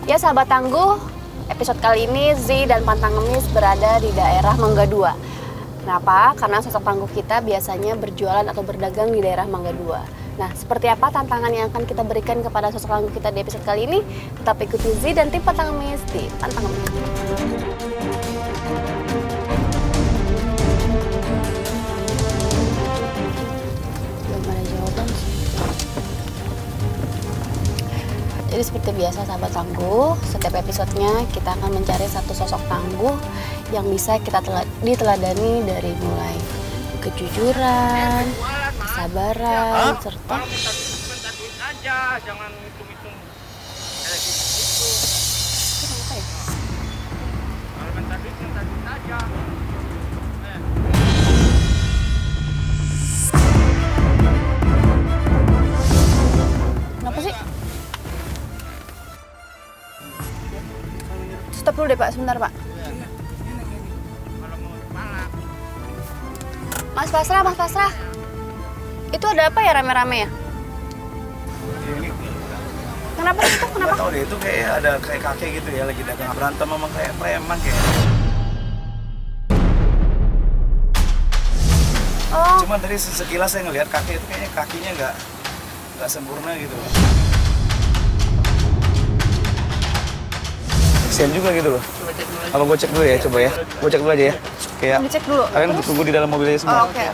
Ya sahabat tangguh, episode kali ini Z dan Pantang Ngemis berada di daerah Mangga 2. Kenapa? Karena sosok tangguh kita biasanya berjualan atau berdagang di daerah Mangga 2. Nah, seperti apa tantangan yang akan kita berikan kepada sosok tangguh kita di episode kali ini? Tetap ikuti Z dan tim Pantang Ngemis di Pantang Ngemis. Jadi seperti biasa sahabat tangguh, setiap episodenya kita akan mencari satu sosok tangguh yang bisa kita diteladani dari mulai kejujuran, kesabaran, serta kenapa sih? Stop dulu deh Pak, sebentar Pak. Mas Pasrah. Itu ada apa ya rame-rame ya? Ini Kenapa itu? Kenapa? nggak tahu deh, itu kayak ada kayak kakek gitu ya, lagi dagang berantem sama kayak preman kayak. Oh, Cuman tadi sekilas saya ngelihat kakek itu kayaknya kakinya nggak sempurna gitu. Kasian juga gitu loh. Apa gue cek dulu ya, coba ya. Gue cek dulu aja ya. Kayak dicek dulu. kalian tunggu di dalam mobil aja semua. Oh, oke.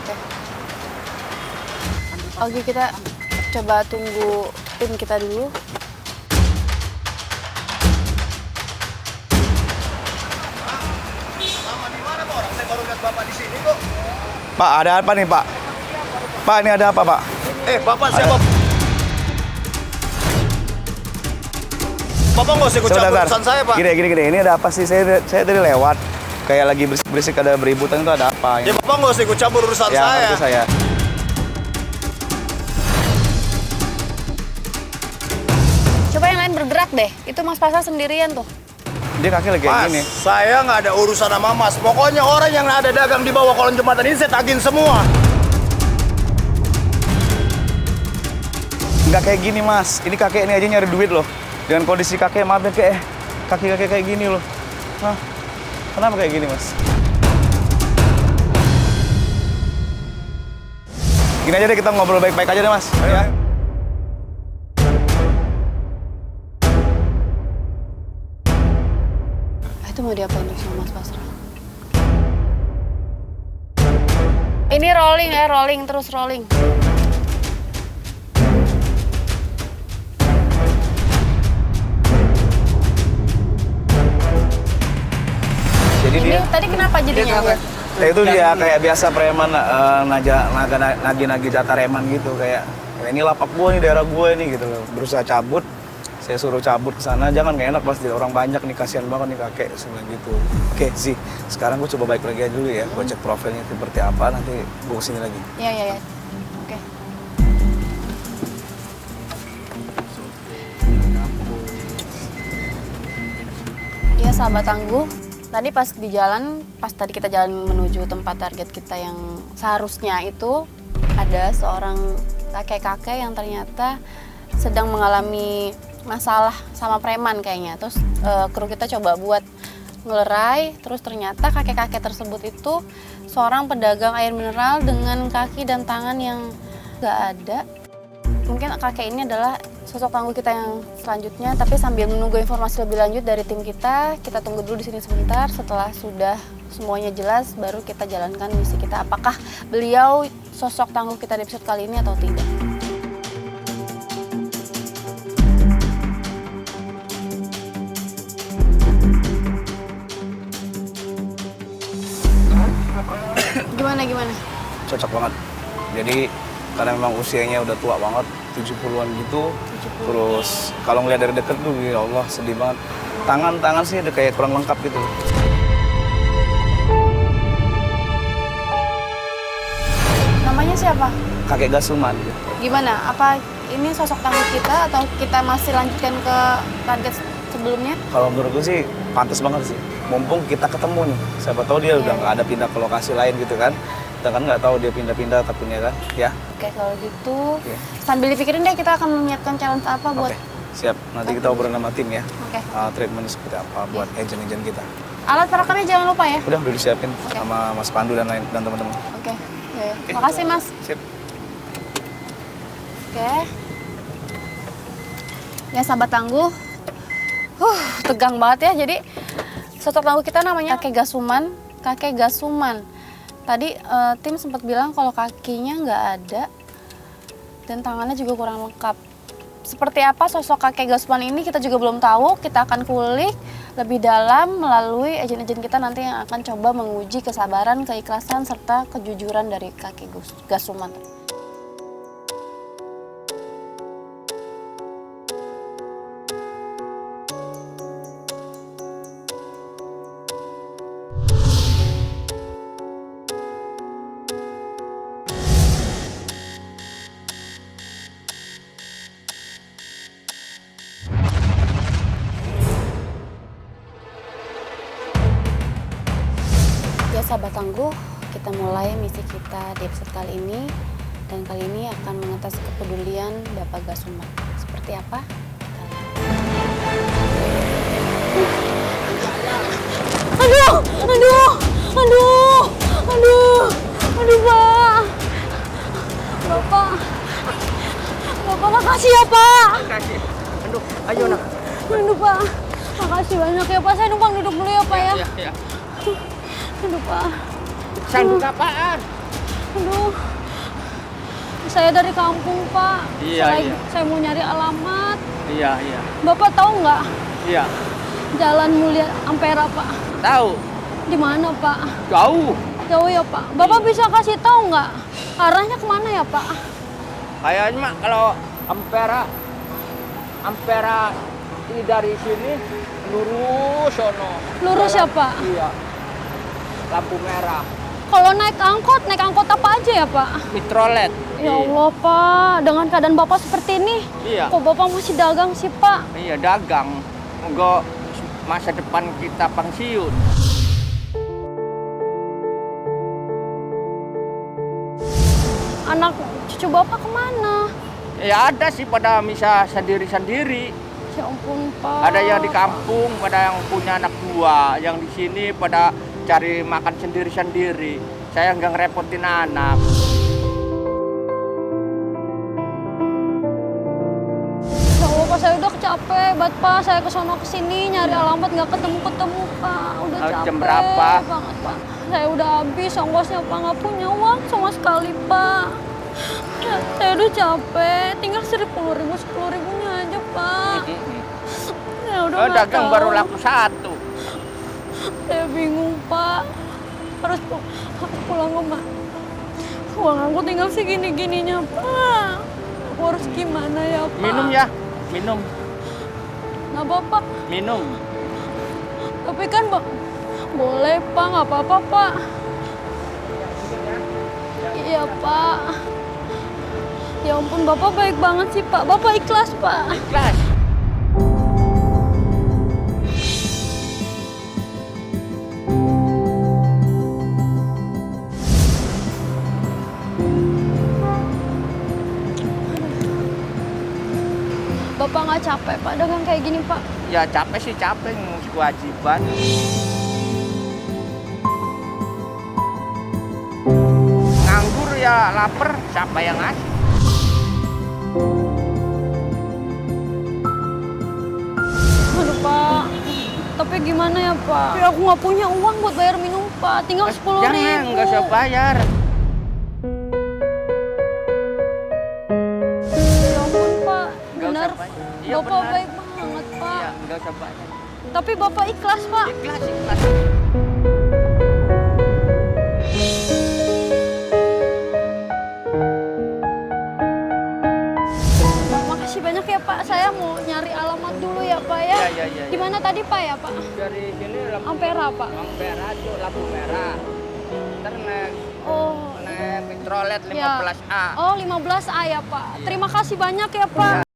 Oke, kita coba tunggu tim kita dulu. Pak, ada apa nih Pak? Pak, ini ada apa Pak? Bapak siapa? Bapak nggak usah ikut campur urusan saya, Pak. Gini. Ini ada apa sih? Saya tadi lewat. Kayak lagi berisik-berisik, ada beributan itu ada apa? Ya Bapak nggak usah ikut campur urusan Ya, saya. ngerti saya. Coba yang lain bergerak deh. Itu Mas Pasar sendirian tuh. Dia kaki lagi kayak Mas, gini. saya nggak ada urusan sama Mas. Pokoknya orang yang ada dagang di bawah kolong jembatan ini saya tagihin semua. Nggak kayak gini Mas. Ini kakek ini aja nyari duit loh. Dengan kondisi kakek, maaf ya kayak kaki kakek kayak gini loh. Hah? Kenapa kayak gini Mas? Gini aja deh, kita ngobrol baik-baik aja deh Mas. Ya. Itu mau diapain tuh sama Mas Pasrah? Ini rolling terus rolling. Jadi Ini dia tadi kenapa jadinya? ya itu dia kayak biasa preman nagih-nagih jatah reman gitu kayak ini lapak gua nih, daerah gua ini gitu loh. Berusaha cabut. Saya suruh cabut ke sana, jangan gak enak pasti orang banyak nih, kasihan banget nih kakek sebenarnya gitu. Oke, Zi, sekarang gue coba balik lagi aja dulu ya, gue cek profilnya seperti apa, nanti gue kesini lagi. Iya. Oke. Iya sahabat tangguh, tadi pas di jalan, pas tadi kita jalan menuju tempat target kita yang seharusnya itu ada seorang kakek-kakek yang ternyata sedang mengalami masalah sama preman kayaknya. Terus kru kita coba buat ngelerai, terus ternyata kakek-kakek tersebut itu seorang pedagang air mineral dengan kaki dan tangan yang nggak ada. Mungkin kakek ini adalah sosok tangguh kita yang selanjutnya, tapi sambil menunggu informasi lebih lanjut dari tim kita tunggu dulu di sini sebentar. Setelah sudah semuanya jelas, baru kita jalankan misi kita. Apakah beliau sosok tangguh kita di episode kali ini atau tidak? Gimana? Cocok banget. Jadi karena memang usianya udah tua banget, 70-an gitu. 70. Terus kalau ngeliat dari deket tuh, ya Allah sedih banget. Tangan sih udah kayak kurang lengkap gitu. Namanya siapa? Kakek Gasuman. Gimana? Apa ini sosok tangguh kita atau kita masih lanjutkan ke target sebelumnya? Kalau menurut gue sih pantas banget sih. Mumpung kita ketemu nih, siapa tahu dia udah nggak ada pindah ke lokasi lain gitu kan. Kita kan nggak tahu dia pindah-pindah takutnya kan, ya. Oke, kalau gitu Iya. sambil dipikirin deh kita akan menyiapkan challenge apa buat Siap, nanti kita obrolin sama tim ya. Oke. Treatment seperti apa buat agent-agent kita. Alat perekamnya jangan lupa ya. Udah disiapin sama Mas Pandu dan lain dan teman-teman. Oke. Ya, ya. Makasih Mas. Sip. Oke. Ya sahabat tangguh. Tegang banget ya. Jadi sosok tangguh kita namanya Kakek Gasuman. Kakek Gasuman. Tadi tim sempat bilang kalau kakinya nggak ada dan tangannya juga kurang lengkap. Seperti apa sosok kakek Gasuman ini kita juga belum tahu. Kita akan kulik lebih dalam melalui agen-agen kita nanti yang akan coba menguji kesabaran, keikhlasan, serta kejujuran dari kakek Gasuman. Ya sahabat tangguh, kita mulai misi kita di episode kali ini. Dan kali ini akan mengetes kepedulian Bapak Gasuman. Seperti apa? Kita lihat. Aduh, aduh, aduh, aduh, aduh Pak. Bapak makasih ya Pak. Makasih. Aduh, ayo nak. Aduh Pak, makasih banyak ya Pak. Saya numpang duduk dulu ya Pak ya. Iya. Aduh Pak. Sanduk apaan? Aduh, saya dari kampung Pak. Iya. Saya mau nyari alamat. Iya. Bapak tahu nggak Iya. Jalan Mulia Ampera Pak? Tahu. Di mana Pak? Jauh. Jauh ya Pak. Bapak bisa kasih tahu nggak arahnya kemana ya Pak? Kayaknya mah kalau Ampera ini dari sini lurus sono. Lurus ya Pak? Iya. Lampu merah. Kalau naik angkot apa aja ya Pak? Mitrolet. Ya Allah Pak, dengan keadaan Bapak seperti ini, Iya. kok Bapak masih dagang sih Pak? Iya, dagang. Enggak masa depan kita pensiun. Anak cucu Bapak kemana? Ya ada sih pada bisa sendiri-sendiri. Ya ampun Pak. Ada yang di kampung, pada yang punya anak dua, yang di sini pada cari makan sendiri-sendiri. Saya nggak ngerepotin anak. Ya Allah Pak, saya udah capek banget Pak. Saya kesana kesini nyari alamat nggak ketemu Pak. Udah capek Jam berapa? banget Pak. Saya udah habis ongkosnya Pak, nggak punya uang sama sekali Pak. Saya udah capek, tinggal 10.000 aja Pak. Saya udah nggak Dagang tahu. baru laku 1. Saya bingung Pak, harus pulang ke mana? Uang aku tinggal segini-gininya Pak. Aku harus gimana ya Pak? Minum ya, minum. Nggak apa-apa, Minum. tapi kan boleh Pak, nggak apa-apa Pak. Iya Pak. Ya ampun, Bapak baik banget sih Pak. Bapak ikhlas Pak. Ikhlas. Bapak nggak capek Pak dagang kayak gini Pak? Ya capek sih capek, ngurus kewajiban. Nganggur ya lapar, siapa yang ngasih? Aduh Pak, tapi gimana ya Pak? Ya, aku nggak punya uang buat bayar minum Pak, tinggal 10.000. Jangan, nggak usah bayar. Ya ampun Pak, Nggak benar. usah bayar. Iya, Bapak benar. baik banget Pak. Iya, nggak usah bayar. Tapi Bapak ikhlas Pak. Ikhlas, ikhlas. Makasih banyak ya Pak, saya mau nyari alamat dulu ya Pak ya. Iya. Di mana tadi Pak ya Pak? Dari sini lampu Ampera Pak. Ampera tuh lampu merah. Ntar naik Oh, Mitrolet ya. 15A. Oh 15A ya Pak. Terima kasih banyak ya Pak.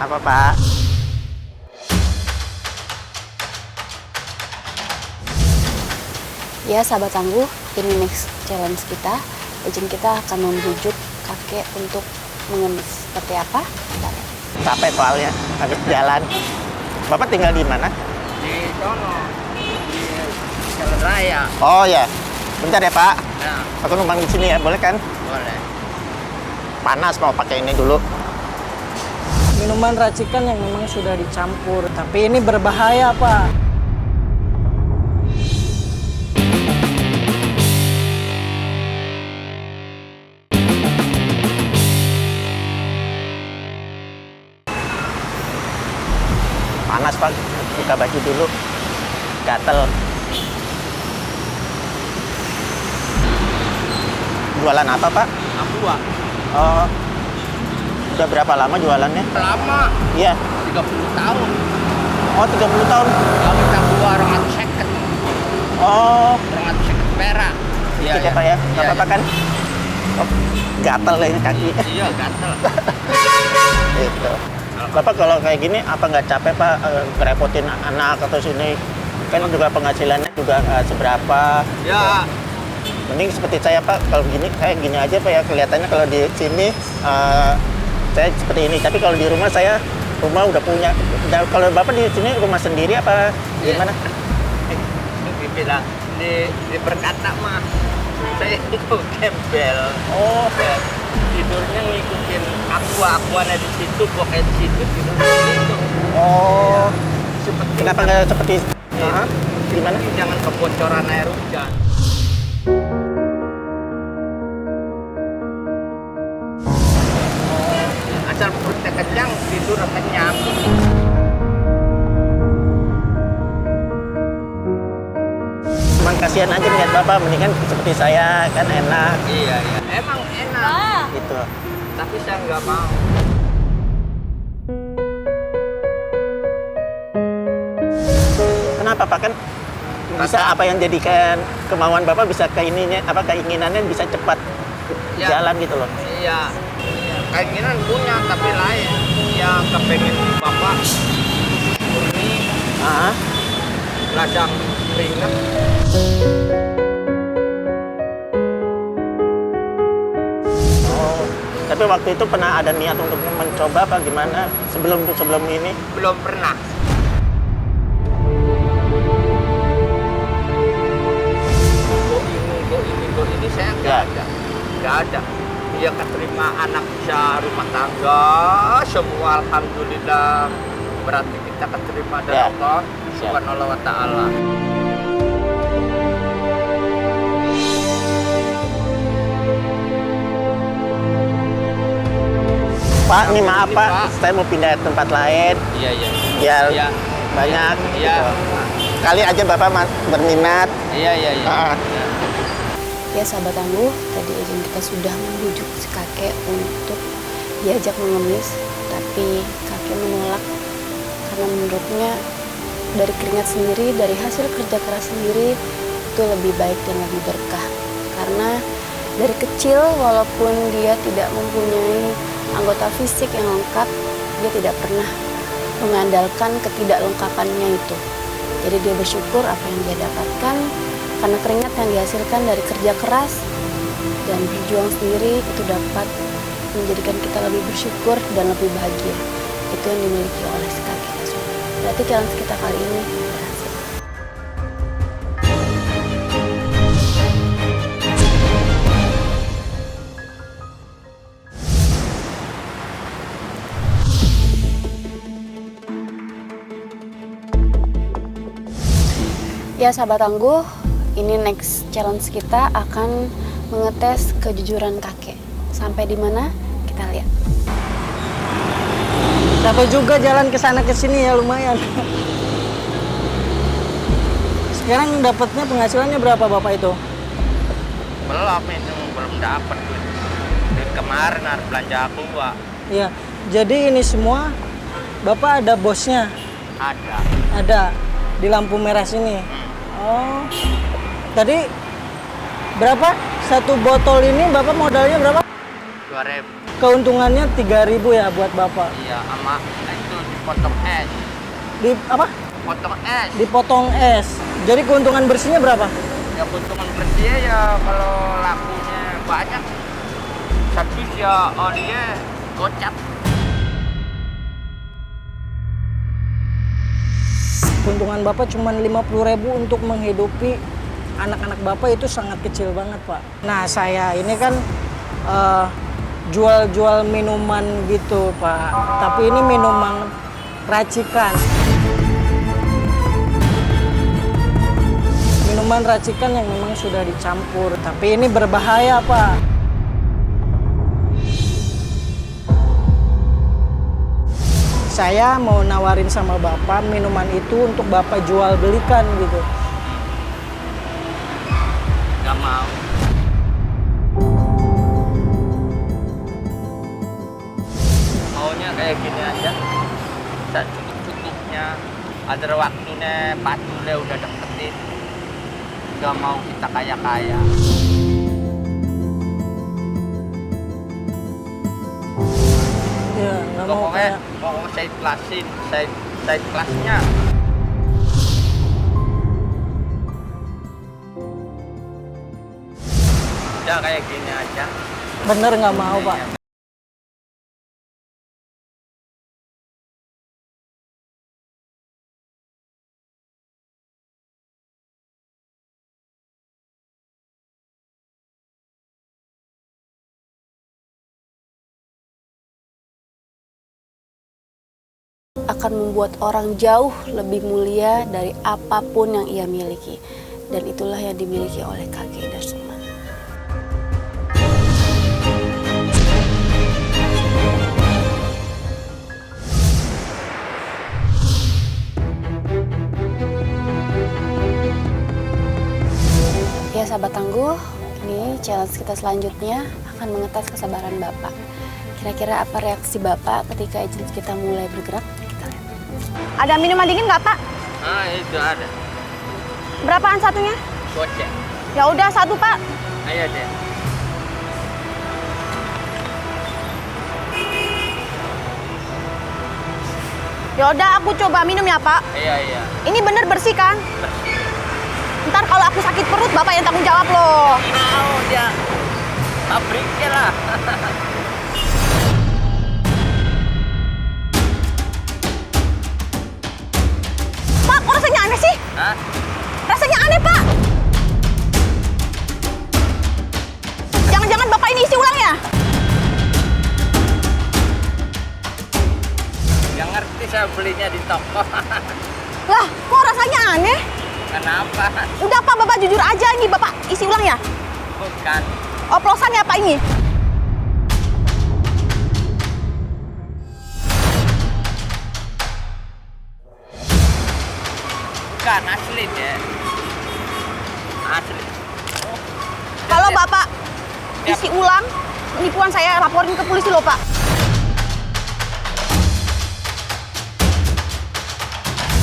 Apa, Pak? Ya sahabat tangguh, ini next challenge kita. Agent kita akan membujuk kakek untuk mengemis. Seperti apa? Kita lihat. Capek soalnya, habis jalan. Bapak tinggal di mana? Di sono, di jalan raya. Oh ya, bentar ya Pak. Nah, Aku numpang di sini ya, boleh kan? boleh. Panas mau pakai ini dulu. Minuman racikan yang memang sudah dicampur, tapi ini berbahaya, Pak. Panas Pak, buka baju dulu. Gatel. Jualan apa Pak? Aqua. Oh, udah berapa lama jualannya? Lama, Iya. 30 tahun. Oh, 30 tahun. Kami Aqua 250. Oh, 250 perak. dikit ya Pak ya? Nggak apa-apa kan? Oh, gatel ini kaki. Iya, gatel. Gitu. Bapak kalau kayak gini apa nggak capek Pak ngerepotin anak atau sini? Kan juga penghasilannya juga nggak seberapa. Ya, Mending seperti saya Pak, kalau gini kayak gini aja Pak ya, kelihatannya kalau di sini saya seperti ini. Tapi kalau di rumah saya rumah udah punya. Kalau Bapak di sini rumah sendiri apa gimana? dibilang di berkata mah saya itu gembel. Oh, Ya, tidurnya ngikutin aquanya di situ, pokoknya di situ tidur di situ. oh. Seperti Kenapa nggak seperti? Hah? Gimana? jangan kebocoran air hujan. Asal perutnya kenyang, tidur kenyang. Cuman kasihan aja lihat Bapak, mendingan seperti saya kan enak Iya, iya. Emang enak, gitu. tapi saya nggak mau. Kenapa Pak kan bisa apa yang jadikan kemauan Bapak bisa ke ininya apa keinginannya bisa cepat Ya. jalan gitu loh. Iya, keinginan punya, tapi lain. Ya, kepengen bapak ini Ah, ladang keringet. oh. Tapi waktu itu pernah ada niat untuk mencoba apa gimana sebelum ini? Belum pernah. Go ini saya nggak Ya. ada. Nggak ada. Dia keterima anak bisa rumah tangga, semua alhamdulillah. Berarti kita keterima dari Ya. Allah Siap. Subhanahu wa ta'ala. Pak, ini maaf Ini, Pak, Pak. saya mau pindah tempat lain Iya, iya. biar Iya. banyak. Iya. Gitu. Kali aja Bapak berminat. Iya, iya, iya. Ah. Ya sahabat tangguh, tadi agent kita sudah membujuk si kakek untuk diajak mengemis, tapi kakek menolak karena menurutnya dari keringat sendiri, dari hasil kerja keras sendiri itu lebih baik dan lebih berkah. Karena dari kecil walaupun dia tidak mempunyai anggota fisik yang lengkap, dia tidak pernah mengandalkan ketidaklengkapannya itu. Jadi dia bersyukur apa yang dia dapatkan karena keringat yang dihasilkan dari kerja keras dan berjuang sendiri itu dapat menjadikan kita lebih bersyukur dan lebih bahagia. Itu yang dimiliki oleh si kakek tersebut. Berarti challenge kita kali ini berhasil. Ya sahabat tangguh, ini next challenge kita akan mengetes kejujuran kakek. Sampai di mana? Kita lihat. Dapat juga jalan ke sana ke sini ya lumayan. Sekarang dapatnya penghasilannya berapa Bapak itu? Belum itu, belum dapat. Duit kemarin harus belanja aqua. Iya. Jadi ini semua Bapak ada bosnya? Ada. Ada di lampu merah sini. Oh. Tadi berapa? Satu botol ini Bapak modalnya berapa? 2.000. Keuntungannya 3.000 ya buat Bapak. Iya, sama dipotong es. Di apa? Potong es. Dipotong es. Jadi keuntungan bersihnya berapa? Ya keuntungan bersih ya kalau lakunya banyak. Habis ya dia gocap. Keuntungan Bapak cuma 50.000 untuk menghidupi anak-anak Bapak itu sangat kecil banget, Pak. Nah, saya ini kan jual-jual minuman gitu, Pak. Tapi ini minuman racikan. Minuman racikan yang memang sudah dicampur. Tapi ini berbahaya, Pak. Saya mau nawarin sama Bapak minuman itu untuk Bapak jual belikan gitu. Gak mau. Maunya kayak gini aja. Dan cukup-cukupnya. Ada waktunya patulnya udah deketin. Gak mau kita kaya-kaya. Ya, nggak mau kayak... Pokoknya saya ikhlasin, saya ikhlasnya. Udah kayak gini aja. Bener nggak mau, Pak. Akan membuat orang jauh lebih mulia dari apapun yang ia miliki. Dan itulah yang dimiliki oleh kakek Darsuman. Ya sahabat tangguh, ini challenge kita selanjutnya akan mengetes kesabaran Bapak. Kira-kira apa reaksi Bapak ketika agent kita mulai bergerak? Kita lihat. Ada minuman dingin nggak, Pak? Ah, itu ada. Berapaan satunya? Gocek. Ya udah, satu, Pak. Ayo deh. Ya udah, aku coba minum ya, Pak. Iya. Ini bener bersih kan? Bersih. Ntar kalau aku sakit perut, Bapak yang tanggung jawab loh. Mau dia. Pabriknya lah. Pak, kok rasanya aneh sih? Hah? Rasanya aneh, Pak. Jangan-jangan Bapak ini isi ulang ya? Yang ngerti saya belinya di toko. Lah, kok rasanya aneh? Kenapa? Udah, Pak, Bapak jujur aja ini Bapak isi ulang ya? Bukan. Oplosan ya, Pak, ini? Bukan asli deh. Asli. Kalau Bapak Siap. isi ulang, penipuan saya laporin ke polisi loh, Pak.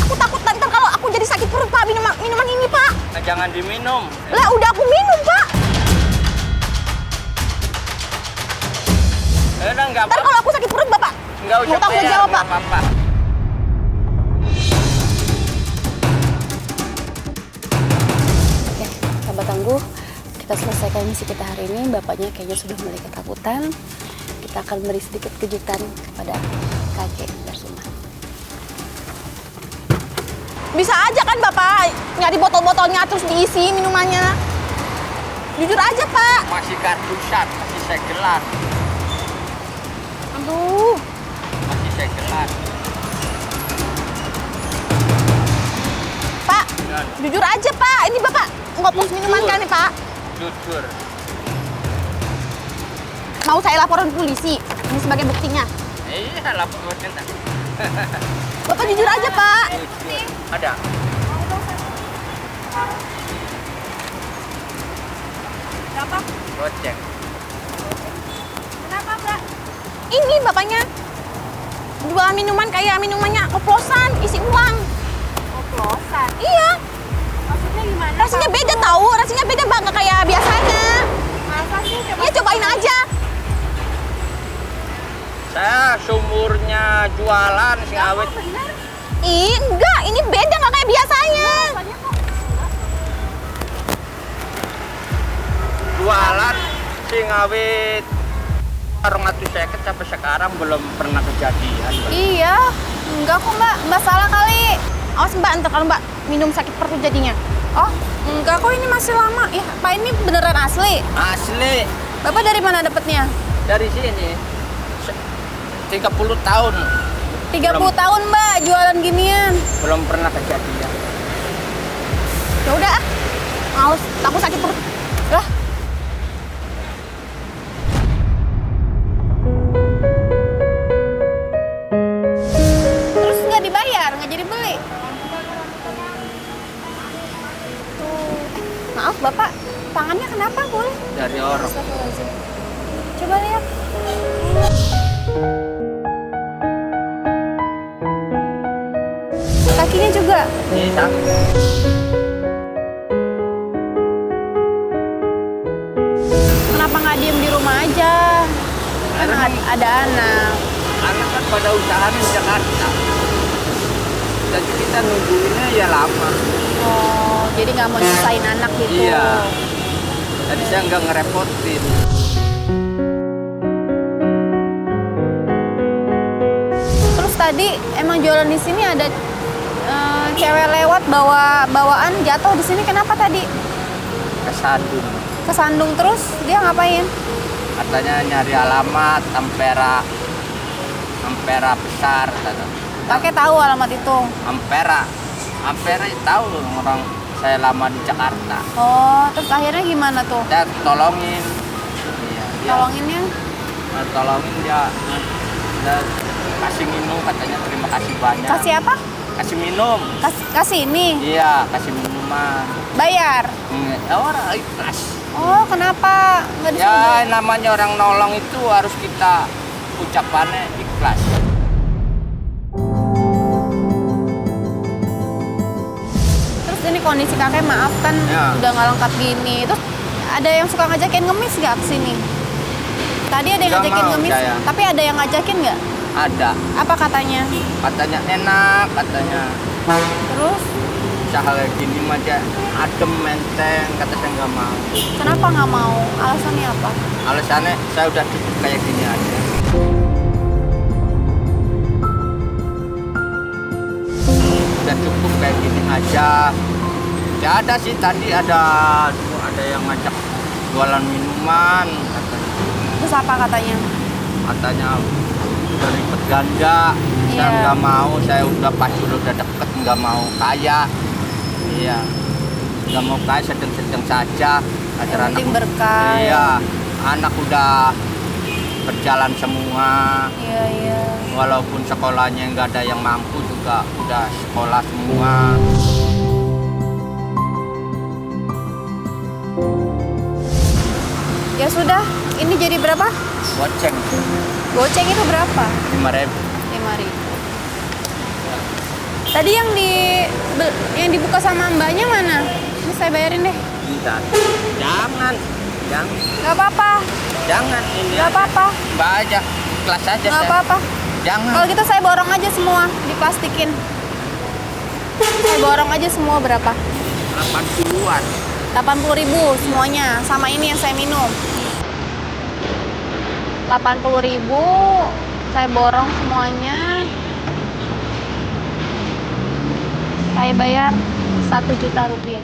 Aku takut ntar kalau aku jadi sakit perut, Pak, minuman ini, Pak. Nah, jangan diminum. Lah, udah aku minum, Pak. Udah nggak Ntar apa-apa. kalau aku sakit perut, Bapak Nggak usah mau tanggung bayar, jawab, nggak Pak. apa-apa. Oke, sahabat tangguh, kita selesaikan misi kita hari ini. Bapaknya kayaknya sudah mulai ketakutan. Kita akan beri sedikit kejutan kepada kakek Darsuman. Bisa aja kan, Bapak nyari botol-botolnya terus diisi minumannya. Jujur aja, Pak. Masih kartusan, masih segelan. Aduh. Masih segelan. Pak, Dan jujur aja, Pak. Ini Bapak ngoplos minuman kan nih, Pak? jujur. Mau saya laporan polisi. Ini sebagai buktinya. Iya, laporan. Bapak jujur aja, Pak. Jujur. Ada. Berapa? Gocek. Kenapa, Mbak? Ini bapaknya. Jual minuman kayak minumannya oplosan, isi ulang. Oplosan? Iya. Maksudnya gimana? Rasanya beda tahu, rasanya beda Mbak, nggak kayak biasanya. Masa sih? Iya, cobain aja. Saya sumurnya jualan sing awet. Ih, enggak, ini beda nggak kayak biasanya. Jualan sing awet. Orang atu seket sampai sekarang belum pernah kejadian. Iya, enggak kok mbak, mbak salah kali. Awas mbak, ntar kalau mbak minum sakit perut jadinya. Oh, enggak kok ini masih lama. Ya, Pak ini beneran asli. Asli Bapak dari mana dapetnya? dari sini 30 tahun 30 tahun mbak jualan ginian. belum pernah kejadian. Ya udah, awas, aku sakit perut. Lah, terus nggak dibayar, nggak jadi beli. Maaf bapak, tangannya kenapa boleh? Dari orang. Astagfirullahaladzim. Coba lihat. Kakinya juga. Bisa. Kenapa nggak diem di rumah aja? Kan ada anak. Anak kan pada usaha di Jakarta. Jadi kita nungguinnya ya lama. Oh, jadi nggak mau nyusahin anak gitu. Iya. Jadi saya nggak ngerepotin. Terus tadi emang jualan di sini ada cewek lewat bawa bawaan jatuh di sini. Kenapa tadi? Kesandung. Kesandung terus dia ngapain? Katanya nyari alamat Ampera. Ampera besar kata. Pakai tahu alamat itu. Ampera. Ampera tahu orang saya lama di Jakarta. Oh, terus akhirnya gimana tuh? Saya tolongin. Iya, dia Tolonginnya? tolongin dia. Dia kasih minum katanya terima kasih banyak. Kasih apa? Kasih minum. Kasih ini. Iya, kasih minuman. Bayar. Ya orang ikhlas. Oh, kenapa nggak disuruh? Ya namanya orang nolong itu harus kita ucapannya ikhlas. Terus ini kondisi kakek maaf kan Ya. udah nggak lengkap gini. Terus ada yang suka ngajakin ngemis nggak ke sini? Tadi ada yang Nggak ngajakin mau ngemis, saya. tapi ada yang ngajakin nggak? Ada. Apa katanya? Katanya enak, katanya. Terus Usaha kayak gini mah aja adem menteng, kata saya nggak mau. kenapa nggak mau? Alasannya apa? Alasannya saya udah cukup kayak gini aja. Udah cukup kayak gini aja. Ya ada sih tadi ada yang ngajak jualan minuman katanya. Terus apa katanya? Katanya udah ribet ganda. Saya Iya. nggak mau, saya udah pasti udah deket nggak mau kaya. Iya. Nggak mau kaya sedang-sedang saja. Agar Yang penting berkah. Iya. Anak udah berjalan semua. Iya, iya. Walaupun sekolahnya nggak ada yang mampu juga udah sekolah semua. Ya sudah, ini jadi berapa? Goceng Goceng itu berapa? 5.000. 5.000. Tadi yang dibuka sama mbaknya mana? Ini saya bayarin deh. Bisa. Jangan. Gak apa-apa, Jangan ini. gak apa-apa, Mbak aja. Kelas aja gak saya. apa-apa. Jangan. Kalau gitu saya borong aja semua, diplastikin. Saya borong aja semua berapa? 80-an. 80.000 semuanya, sama ini yang saya minum. 80.000 saya borong semuanya. Saya bayar 1 juta rupiah.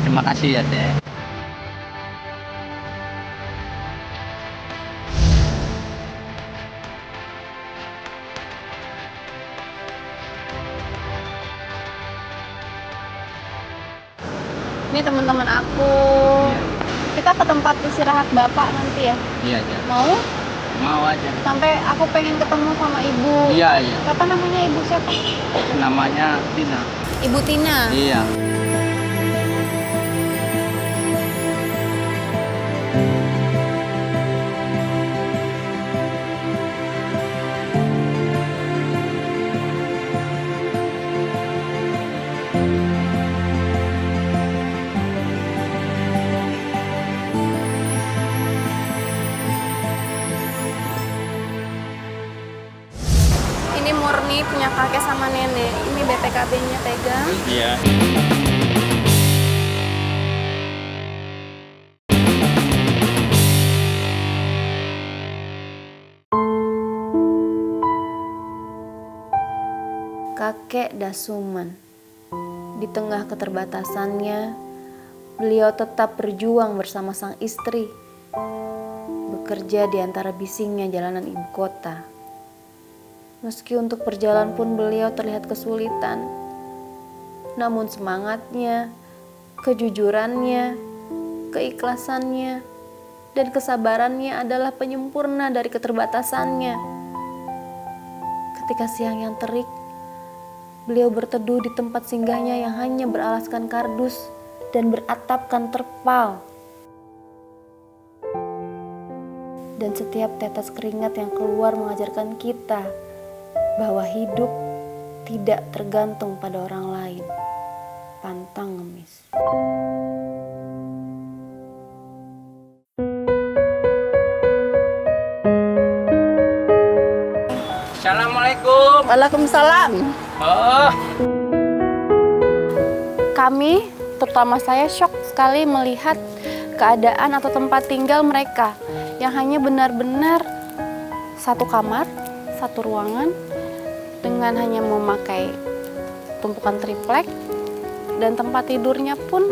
Terima kasih ya, Teh. Ini teman-teman aku. Kita ke tempat istirahat Bapak nanti ya. Iya, iya. Mau? Mau aja. Sampai aku pengen ketemu sama Ibu. Iya, iya. Apa namanya Ibu siapa? Namanya Tina. Ibu Tina. Iya. murni punya kakek sama nenek. Ini BPKB-nya pegang. Iya. Kakek Dasuman. Di tengah keterbatasannya, beliau tetap berjuang bersama sang istri, bekerja di antara bisingnya jalanan ibu kota. Meski untuk berjalan pun beliau terlihat kesulitan, namun semangatnya, kejujurannya, keikhlasannya, dan kesabarannya adalah penyempurna dari keterbatasannya. Ketika siang yang terik, beliau berteduh di tempat singgahnya yang hanya beralaskan kardus dan beratapkan terpal. Dan setiap tetes keringat yang keluar mengajarkan kita bahwa hidup tidak tergantung pada orang lain. Pantang ngemis. Assalamualaikum. Waalaikumsalam. Oh, Kami, terutama saya, syok sekali melihat keadaan atau tempat tinggal mereka yang hanya benar-benar satu kamar, satu ruangan, dengan hanya memakai tumpukan triplek, dan tempat tidurnya pun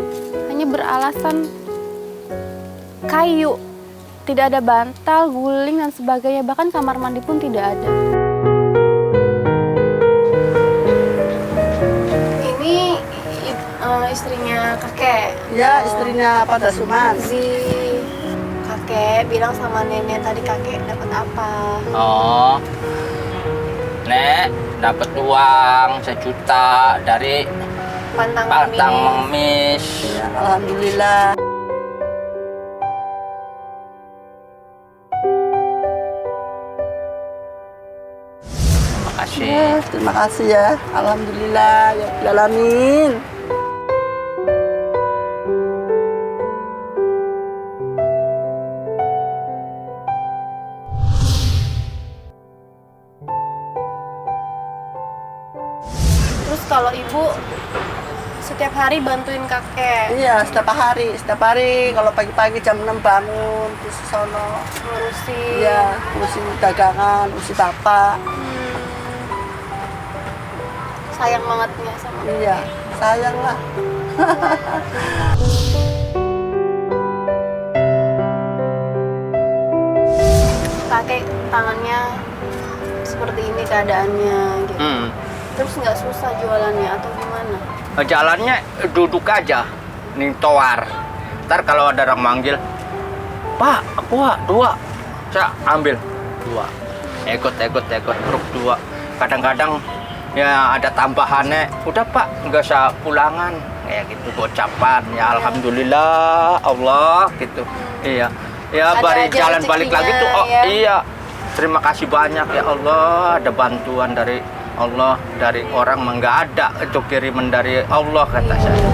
hanya beralasan kayu. Tidak ada bantal, guling, dan sebagainya. Bahkan kamar mandi pun tidak ada. Ini istrinya kakek. Ya, istrinya Pak Dasuman. Kakek bilang sama nenek tadi kakek dapat apa? oh. Nek, dapat uang 1 juta dari Pantang Pantang Ngemis. Ngemis. Ya, alhamdulillah. Makasih. Ya, terima kasih ya. Alhamdulillah ya Rabbil alamin. Terus kalau ibu setiap hari bantuin kakek Iya, setiap hari kalau pagi-pagi jam 6 bangun terus ke sono. ngurusin. Iya, ngurusin dagangan, ngurusin bapak. Sayang bangetnya sama Iya, sayang lah. kakek. Tangannya seperti ini keadaannya gitu. Terus nggak susah jualannya atau gimana? Jalannya duduk aja, nih towar. Ntar kalau ada orang manggil, Pak, aku 2. Saya ambil 2. Ikut, truk 2. Kadang-kadang ya ada tambahannya, udah Pak, nggak usah pulangan. Kayak gitu, gocapan. Ya Alhamdulillah, Allah gitu. Iya. Ya Ada bari aja jalan balik lagi tuh, oh rezekinya, ya. iya. Terima kasih banyak ya Allah, ada bantuan dari Allah, dari orang mah nggak ada, itu kiriman dari Allah kata saya.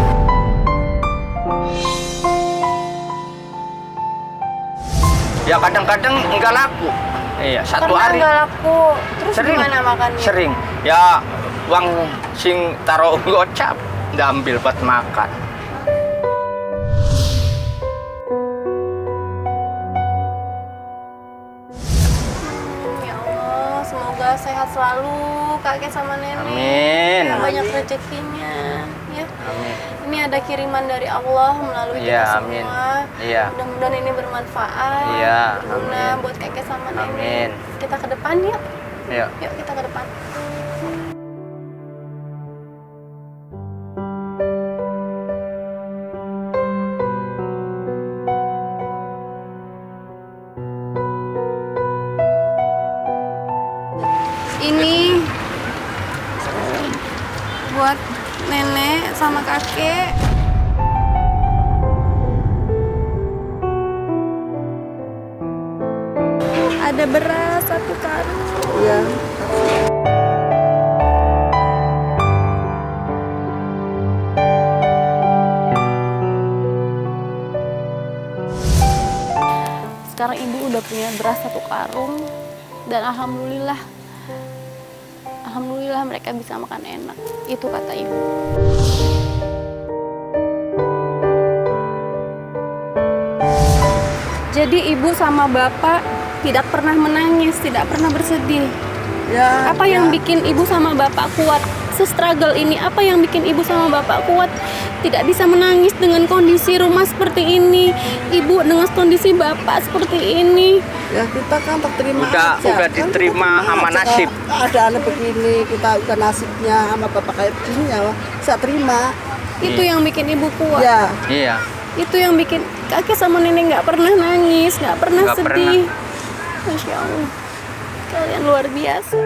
Ya kadang-kadang nggak laku. Iya, satu Karena hari. nggak laku. Terus gimana makannya? Sering. Ya uang sing taruh gocap, diambil buat makan. Ya Allah, semoga sehat selalu kakek sama nenek. Amin. Ya, banyak rezekinya. Ya. Amin. Ini ada kiriman dari Allah melalui Iya, kita amin. semua. Iya. Mudah-mudahan ini bermanfaat. Iya, Berguna amin. buat kakek sama nenek. Amin. Kita ke depan yuk. Ya. Yuk kita ke depan. Ini buat nenek sama kakek. Ada beras 1 karung. Iya. Sekarang ibu udah punya beras 1 karung dan alhamdulillah alhamdulillah mereka bisa makan enak. Itu kata ibu. Jadi ibu sama bapak tidak pernah menangis, tidak pernah bersedih. Ya, Apa yang bikin ibu sama bapak kuat? Se-struggle ini, apa yang bikin ibu sama bapak kuat? Tidak bisa menangis dengan kondisi rumah seperti ini, ibu dengan kondisi bapak seperti ini. ya kita kan terterima Udah aja. Kan diterima terima sama aja. nasib. Ada anak begini, kita udah nasibnya sama bapak kayak begini ya, bisa terima. Itu yang bikin ibu kuat. Ya, Iya. Itu yang bikin kakek sama nenek nggak pernah nangis, nggak pernah Nggak sedih. Masya Allah, kalian luar biasa.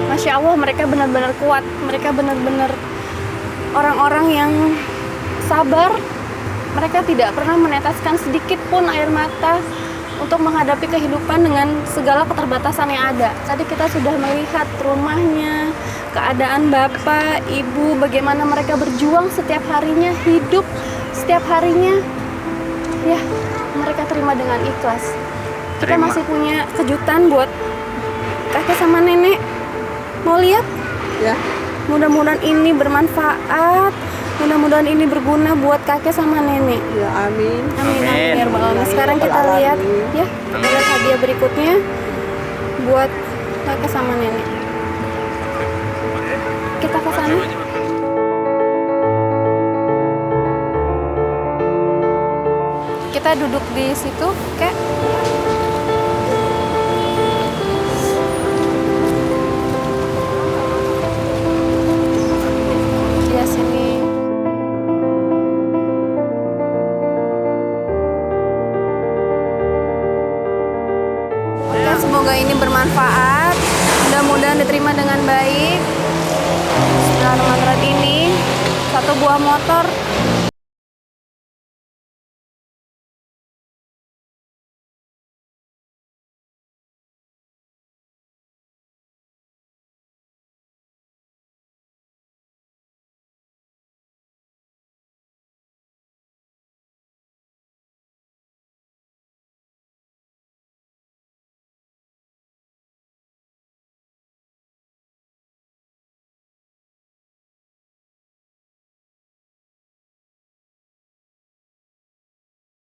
Masya Allah, mereka benar-benar kuat. Mereka benar-benar orang-orang yang sabar. Mereka tidak pernah meneteskan sedikit pun air mata untuk menghadapi kehidupan dengan segala keterbatasan yang ada. Tadi kita sudah melihat rumahnya, keadaan bapak, ibu, bagaimana mereka berjuang setiap harinya, hidup setiap harinya. Ya, mereka terima dengan ikhlas. Kita Terima. masih punya kejutan buat kakek sama nenek. Mau lihat? ya. Mudah-mudahan ini bermanfaat. Mudah-mudahan ini berguna buat kakek sama nenek. Ya, amin. Amin, Amin. amin ya Rabbal Alamin. Sekarang kita lihat ya, kita lihat hadiah berikutnya buat kakek sama nenek. Kita ke sana. Kita duduk di situ, Kek. Ya sini. Oke, semoga ini bermanfaat. Mudah-mudahan diterima dengan baik. Bismillahirrahmanirrahim. Ini satu buah motor.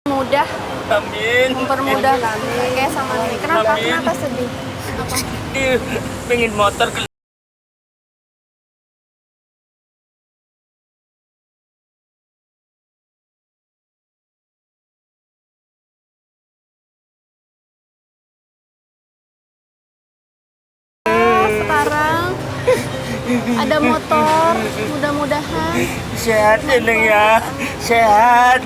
Mudah, Amin. mempermudah kakek sama nenek. Kenapa? Amin. Kenapa sedih? Pengen motor ke Sekarang ada motor, mudah-mudahan. sehat Neng ya. Sehat.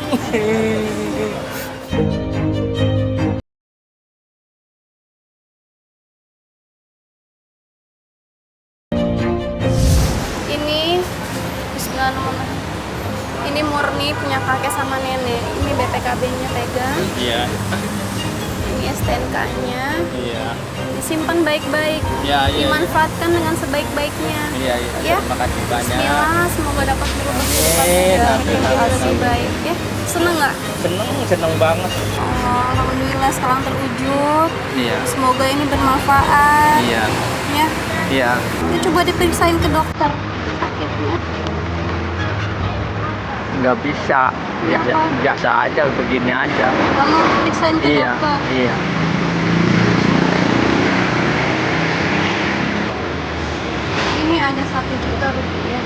Ini Bismillahirrahmanirrahim. Ini murni punya kakek sama nenek. Ini BPKB-nya pegang. Iya. Ini STNK-nya. Iya. Disimpan baik-baik. Iya, iya. Dimanfaatkan dengan sebaik-baiknya. Iya, iya. Ya. Terima kasih banyak. Bismillah, semoga dapat berubah kehidupan Amin, kita amin, menjadi amin. lebih baik. Ya, seneng nggak? Seneng banget. Oh, alhamdulillah sekarang terwujud. Iya. Semoga ini bermanfaat. Iya. Ya, Iya. ya coba diperiksain ke dokter sakitnya. Nggak bisa. Biasa, Kenapa? biasa aja begini aja. Kamu periksain ke Iya. dokter. Iya. Ini ada 1 juta rupiah.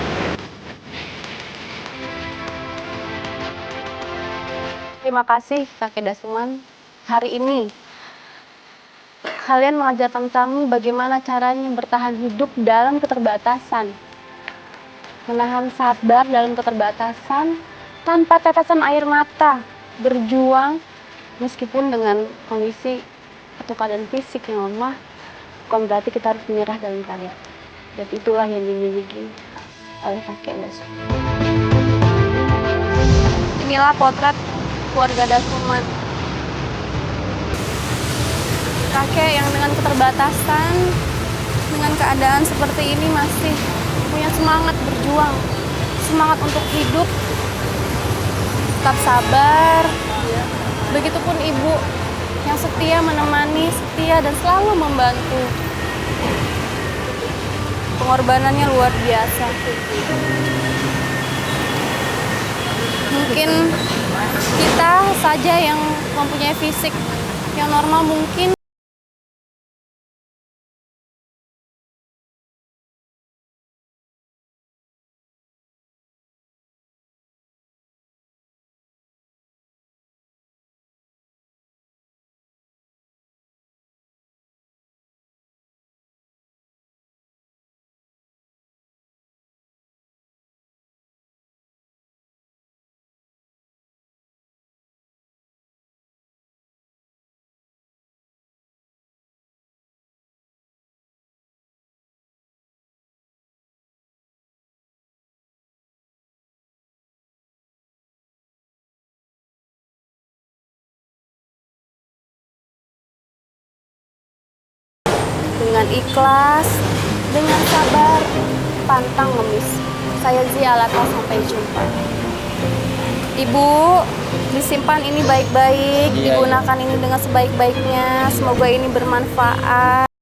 Terima kasih Kakek Dasuman. Hari ini kalian mengajarkan kami bagaimana caranya bertahan hidup dalam keterbatasan. Menahan sabar dalam keterbatasan tanpa tetesan air mata. Berjuang meskipun dengan kondisi atau keadaan fisik yang lemah, bukan berarti kita harus menyerah dalam karya. Dan itulah yang dimiliki oleh kakek Dasuman. Inilah potret keluarga Dasuman. Kakek yang dengan keterbatasan, dengan keadaan seperti ini masih punya semangat berjuang, semangat untuk hidup, tetap sabar. Begitupun ibu yang setia menemani, setia dan selalu membantu. Pengorbanannya luar biasa. Mungkin kita saja yang mempunyai fisik yang normal mungkin dengan ikhlas, dengan sabar, pantang ngemis. Saya Zia Alata, sampai jumpa. Ibu, disimpan ini baik-baik, digunakan ini dengan sebaik-baiknya. Semoga ini bermanfaat.